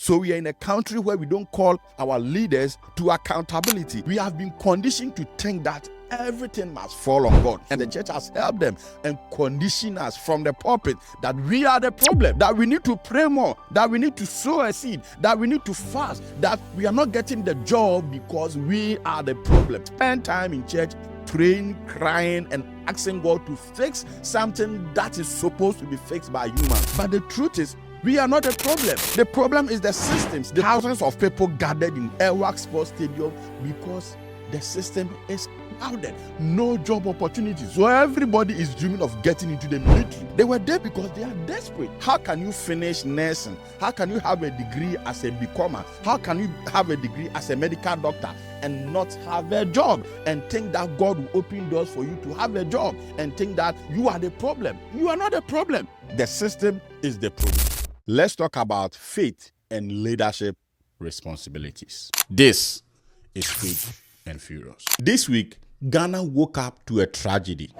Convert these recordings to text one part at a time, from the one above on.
So we are in a country where we don't call our leaders to accountability. We have been conditioned to think that everything must fall on God. And the church has helped them and conditioned us from the pulpit that we are the problem, that we need to pray more, that we need to sow a seed, that we need to fast, that we are not getting the job because we are the problem. Spend time in church praying, crying, and asking God to fix something that is supposed to be fixed by humans. But the truth is, we are not the problem. The problem is the systems. The thousands of people gathered in El-Wak Sports Stadium because the system is crowded. No job opportunities. So everybody is dreaming of getting into the military. They were there because they are desperate. How can you finish nursing? How can you have a degree as a becomer? How can you have a degree as a medical doctor and not have a job and think that God will open doors for you to have a job and think that you are the problem? You are not the problem. The system is the problem. Let's talk about faith and leadership responsibilities. This is Faith and Furious. This week, Ghana woke up to a tragedy.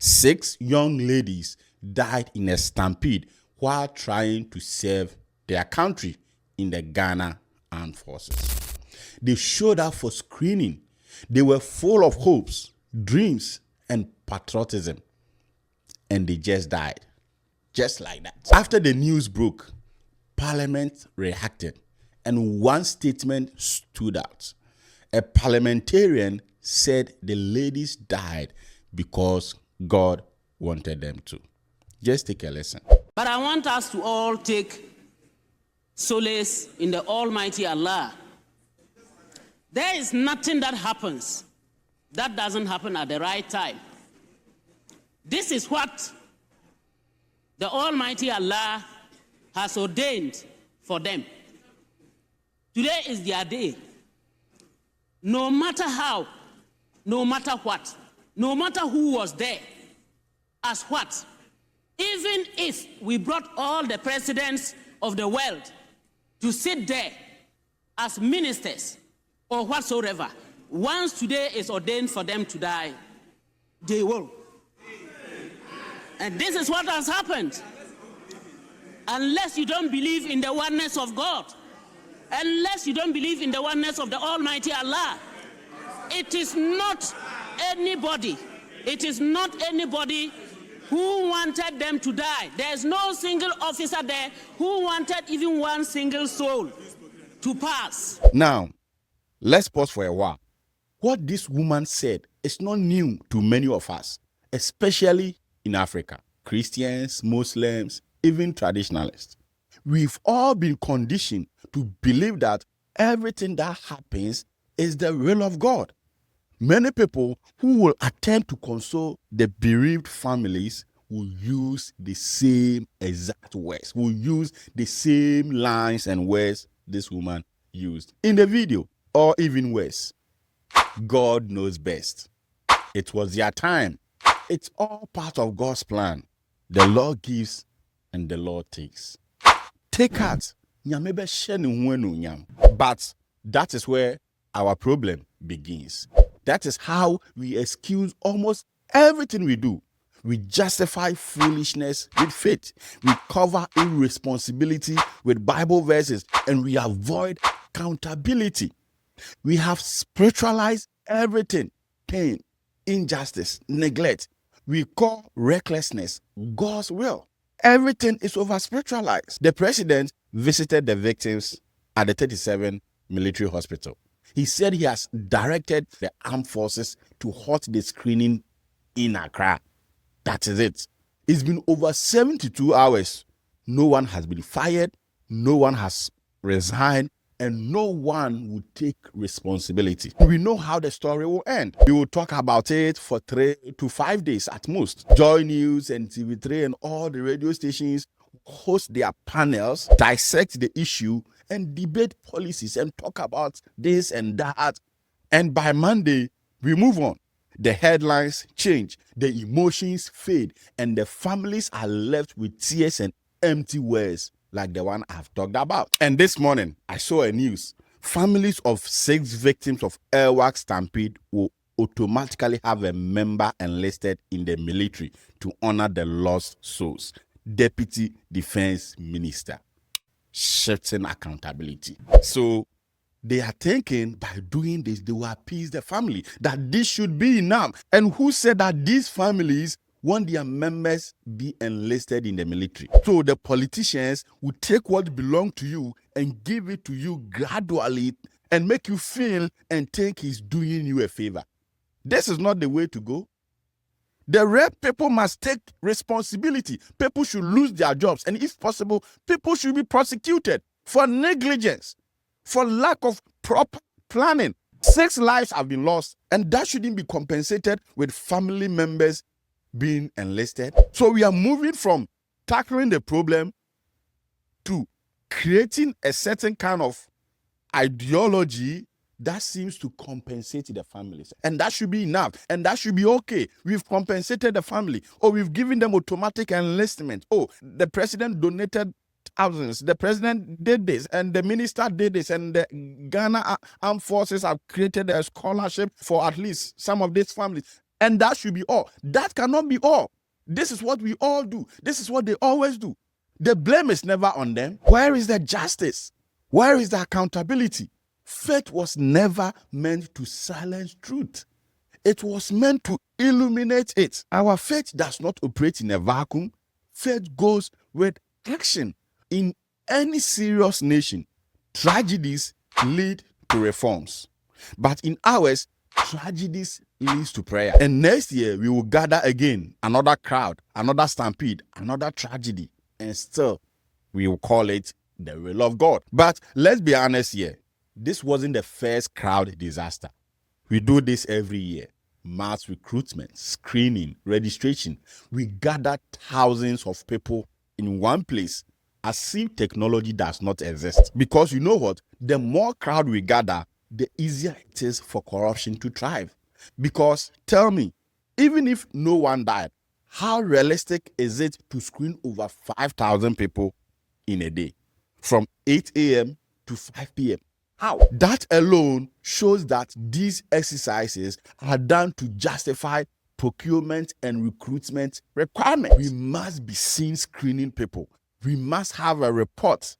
6 young ladies died in a stampede while trying to serve their country in the Ghana Armed Forces. They showed up for screening. They were full of hopes, dreams, and patriotism. And they just died. Just like that. After the news broke, Parliament reacted, and one statement stood out. A parliamentarian said the ladies died because God wanted them to. Just take a listen. But I want us to all take solace in the Almighty Allah. There is nothing that happens that doesn't happen at the right time. This is what the Almighty Allah has ordained for them. Today is their day. No matter how, no matter what, no matter who was there, as what, even if we brought all the presidents of the world to sit there as ministers or whatsoever, once today is ordained for them to die, they will. And this is what has happened. Unless you don't believe in the oneness of God, unless you don't believe in the oneness of the Almighty Allah, it is not anybody who wanted them to die. There is no single officer there who wanted even one single soul to pass. Now, let's pause for a while. What this woman said is not new to many of us, especially in Africa. Christians, Muslims, even traditionalists. We've all been conditioned to believe that everything that happens is the will of God. Many people who will attempt to console the bereaved families will use the same exact words, will use the same lines and words this woman used in the video, or even worse. God knows best. It was their time. It's all part of God's plan. The Lord gives and the Lord takes. Take heart. But that is where our problem begins. That is how we excuse almost everything we do. We justify foolishness with faith. We cover irresponsibility with Bible verses, and we avoid accountability. We have spiritualized everything. Pain, injustice, neglect. We call recklessness God's will. Everything is over-spiritualized. The president visited the victims at the 37 military hospital. He said he has directed the armed forces to halt the screening in Accra. That is it. It's been over 72 hours. No one has been fired, no one has resigned, and no one will take responsibility. We know how the story will end. We will talk about it for 3 to 5 days at most. Joy News and TV3 and all the radio stations host their panels, dissect the issue, and debate policies and talk about this and that. And by Monday, we move on. The headlines change, the emotions fade, and the families are left with tears and empty words like the one I've talked about. And this morning, I saw a news. Families of 6 victims of El-Wak stampede will automatically have a member enlisted in the military to honor the lost souls. Deputy Defense Minister. shifting accountability. So they are thinking by doing this, they will appease the family, that this should be enough. And who said that these families want their members be enlisted in the military? So the politicians will take what belongs to you and give it to you gradually and make you feel and think he's doing you a favor. This is not the way to go. The real people must take responsibility. People should lose their jobs. And if possible, people should be prosecuted for negligence, for lack of proper planning. 6 lives have been lost, and that shouldn't be compensated with family members being enlisted. So we are moving from tackling the problem to creating a certain kind of ideology that seems to compensate the families. And that should be enough. And that should be okay. We've compensated the family. Or we've given them automatic enlistment. Oh, the president donated thousands. The president did this. And the minister did this. And the Ghana Armed Forces have created a scholarship for at least some of these families. And that should be all. That cannot be all. This is what we all do. This is what they always do. The blame is never on them. Where is the justice? Where is the accountability? Faith was never meant to silence truth. It was meant to illuminate it. Our faith does not operate in a vacuum. Faith goes with action. In any serious nation, tragedies lead to reforms. But in ours, tragedies leads to prayer. And next year, we will gather again, another crowd, another stampede, another tragedy. And still, we will call it the will of God. But let's be honest here. This wasn't the first crowd disaster. We do this every year. Mass recruitment, screening, registration. We gather thousands of people in one place as if technology does not exist. Because you know what? The more crowd we gather, the easier it is for corruption to thrive. Because tell me, even if no one died, how realistic is it to screen over 5,000 people in a day from 8 a.m. to 5 p.m.? How? That alone shows that these exercises are done to justify procurement and recruitment requirements. We must be seen screening people. We must have a report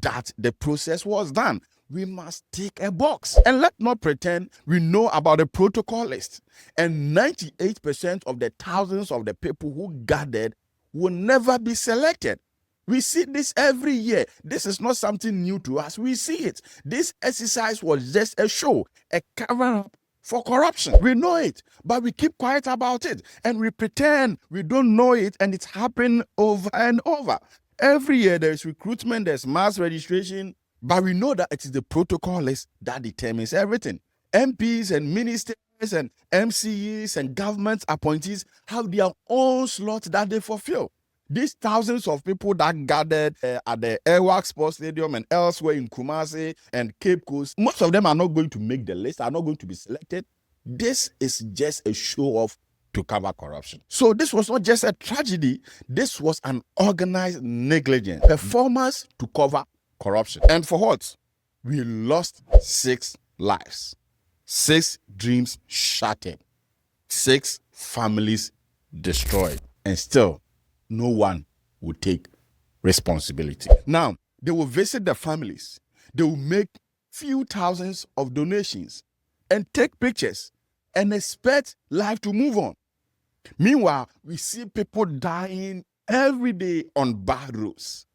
that the process was done. We must tick a box. And let's not pretend we know about the protocol list. And 98% of the thousands of the people who gathered will never be selected. We see this every year. This is not something new to us. We see it. This exercise was just a show, a cover-up for corruption. We know it, but we keep quiet about it. And we pretend we don't know it, and it's happening over and over. Every year there's recruitment, there's mass registration, but we know that it is the protocol list that determines everything. MPs and ministers and MCEs and government appointees have their own slot that they fulfill. These thousands of people that gathered at the El-Wak Sports Stadium and elsewhere in Kumasi and Cape Coast, most of them are not going to make the list, are not going to be selected. This is just a show-off to cover corruption. So this was not just a tragedy. This was an organized negligence, performance to cover corruption. And for what? We lost 6 lives, 6 dreams shattered, 6 families destroyed, and still no one will take responsibility. Now, they will visit the families. They will make few thousands of donations and take pictures and expect life to move on. Meanwhile, we see people dying every day on bad roads.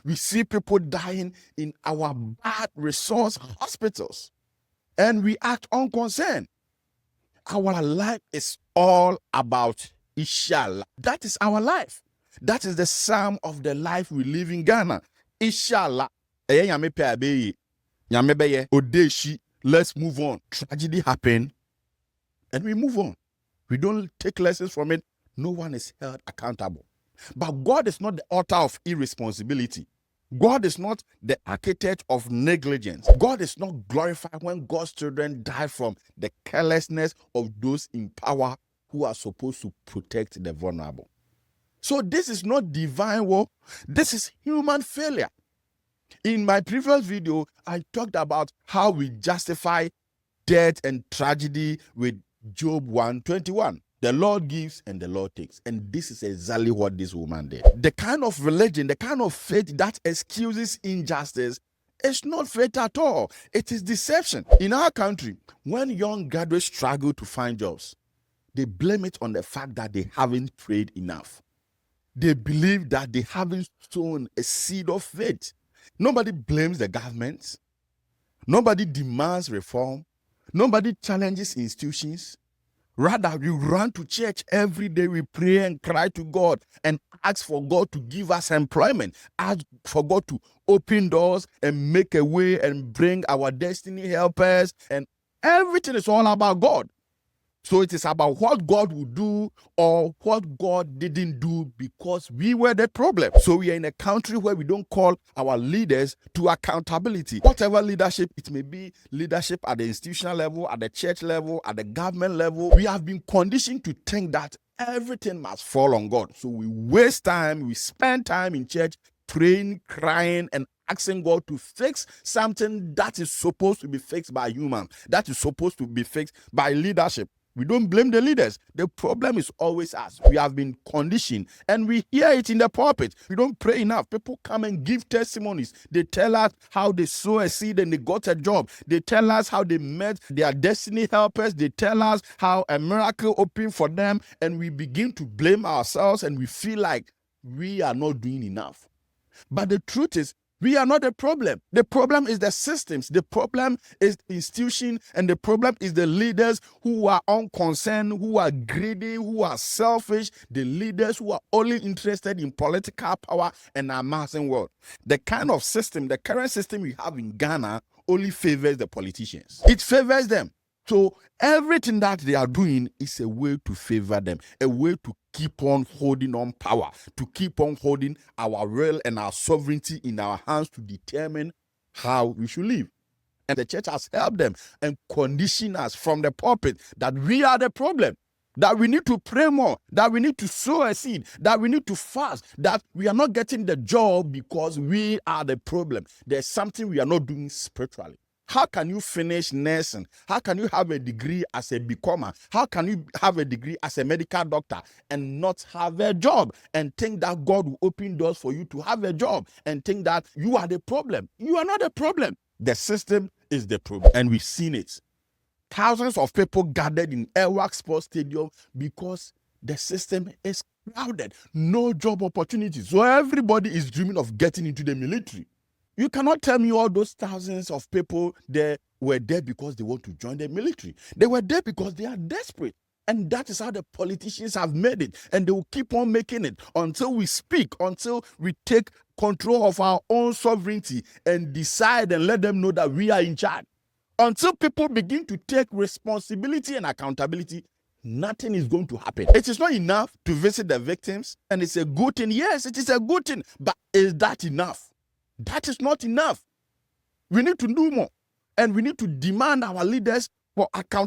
We see people dying in our bad resource hospitals. And we act unconcerned. Our life is all about Inshallah. That is our life. That is the sum of the life we live in Ghana. Inshallah. Let's move on. Tragedy happened and we move on. We don't take lessons from it. No one is held accountable. But God is not the author of irresponsibility. God is not the architect of negligence. God is not glorified when God's children die from the carelessness of those in power who are supposed to protect the vulnerable. So this is not divine work. This is human failure. In my previous video, I talked about how we justify death and tragedy with Job 1:21. The Lord gives and the Lord takes. And this is exactly what this woman did. The kind of religion, the kind of faith that excuses injustice is not faith at all. It is deception. In our country, when young graduates struggle to find jobs, they blame it on the fact that they haven't prayed enough. They believe that they haven't sown a seed of faith. Nobody blames the government. Nobody demands reform. Nobody challenges institutions. Rather, we run to church every day. We pray and cry to God and ask for God to give us employment. Ask for God to open doors and make a way and bring our destiny helpers. And everything is all about God. So it is about what God will do or what God didn't do because we were the problem. So we are in a country where we don't call our leaders to accountability. Whatever leadership it may be, leadership at the institutional level, at the church level, at the government level, we have been conditioned to think that everything must fall on God. So we waste time, we spend time in church praying, crying, and asking God to fix something that is supposed to be fixed by humans, that is supposed to be fixed by leadership. We don't blame the leaders. The problem is always us. We have been conditioned and we hear it in the pulpit. We don't pray enough. People come and give testimonies. They tell us how they sow a seed and they got a job. They tell us how they met their destiny helpers. They tell us how a miracle opened for them, and we begin to blame ourselves and we feel like we are not doing enough. But the truth is, we are not the problem. The problem is the systems. The problem is the institution, and the problem is the leaders who are unconcerned, who are greedy, who are selfish, the leaders who are only interested in political power and amassing wealth. The kind of system, the current system we have in Ghana only favors the politicians. It favors them. So everything that they are doing is a way to favor them, a way to keep on holding on power, to keep on holding our will and our sovereignty in our hands to determine how we should live. And the church has helped them and conditioned us from the pulpit that we are the problem, that we need to pray more, that we need to sow a seed, that we need to fast, that we are not getting the job because we are the problem. There's something we are not doing spiritually. How can you finish nursing? How can you have a degree as a becomer? How can you have a degree as a medical doctor and not have a job and think that God will open doors for you to have a job and think that you are the problem? You are not the problem. The system is the problem, and we've seen it. Thousands of people gathered in El-Wak Sports Stadium because the system is crowded. No job opportunities. So everybody is dreaming of getting into the military. You cannot tell me all those thousands of people there were there because they want to join the military. They were there because they are desperate. And that is how the politicians have made it. And they will keep on making it until we speak, until we take control of our own sovereignty and decide and let them know that we are in charge. Until people begin to take responsibility and accountability, nothing is going to happen. It is not enough to visit the victims, and it's a good thing. Yes, it is a good thing, but is that enough? That is not enough. We need to do more, and we need to demand our leaders for accountability.